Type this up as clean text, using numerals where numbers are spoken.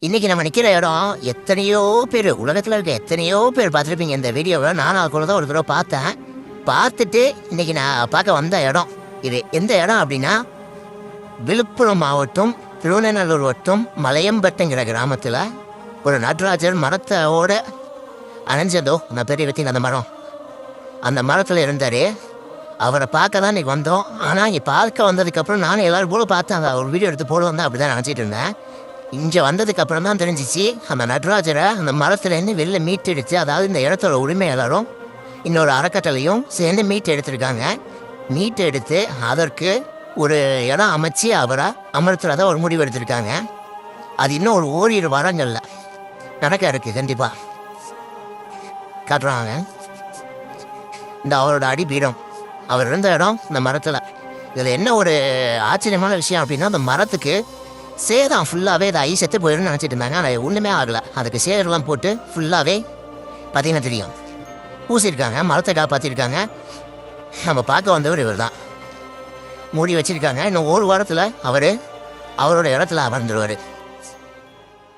இன்றைக்கி நம்ம நிற்கிற இடம் எத்தனையோ பேர் உலகத்தில் இருக்க எத்தனையோ பேர் பார்த்துருப்பீங்க இந்த வீடியோவை. நானும் கூட தான் ஒரு தடவை பார்த்தேன். பார்த்துட்டு இன்றைக்கி நான் பார்க்க வந்த இடம் இது எந்த இடம் அப்படின்னா, விழுப்புரம் மாவட்டம் திருவண்ணாமலை வட்டம் மலையம்பட்டுங்கிற கிராமத்தில் ஒரு நடராஜர் மரத்தோட அணைஞ்சதோ அந்த பெரிய வெற்றி அந்த மரம், அந்த மரத்தில் இருந்தார். அவரை பார்க்க தான் இன்றைக்கி வந்தோம். ஆனால் இங்கே பார்க்க வந்ததுக்கப்புறம் நானும் எல்லோரும் போல பார்த்தேன். அந்த ஒரு வீடியோ எடுத்து போடுவோம் தான் அப்படி தான் நினச்சிட்டு இருந்தேன். இங்கே வந்ததுக்கப்புறம் தான் தெரிஞ்சிச்சு அந்த நடராஜரை அந்த மரத்துலேருந்து வெளில மீட்டு எடுத்து, அதாவது இந்த இடத்தோட உரிமையாளரும் இன்னொரு அறக்கட்டளையும் சேர்ந்து மீட்டு எடுத்திருக்காங்க. மீட்டு எடுத்து அதற்கு ஒரு இடம் அமைச்சு அவரை அமர்த்துறதா ஒரு முடிவு எடுத்திருக்காங்க. அது இன்னும் ஒரு ஓரிரு வாரங்களில் நடக்க இருக்குது. கண்டிப்பாக காட்டுறாங்க. இந்த அவரோட அடிப்பீடம், அவர் இருந்த இடம் இந்த மரத்தில். இதில் என்ன ஒரு ஆச்சரியமான விஷயம் அப்படின்னா, அந்த மரத்துக்கு சேதம் ஃபுல்லாகவே இதை செத்து போயிடும்னு நினச்சிட்டு இருந்தாங்க. ஆனால் ஒன்றுமே ஆகலை. அதுக்கு சேரெல்லாம் போட்டு ஃபுல்லாகவே பார்த்தீங்கன்னா தெரியும் பூசியிருக்காங்க. மரத்தை காப்பாற்றிருக்காங்க. நம்ம பார்க்க வந்தவர் இவர் தான். மூடி வச்சுருக்காங்க. இன்னும் ஒரு வாரத்தில் அவரோட இடத்துல அமர்ந்துருவார்.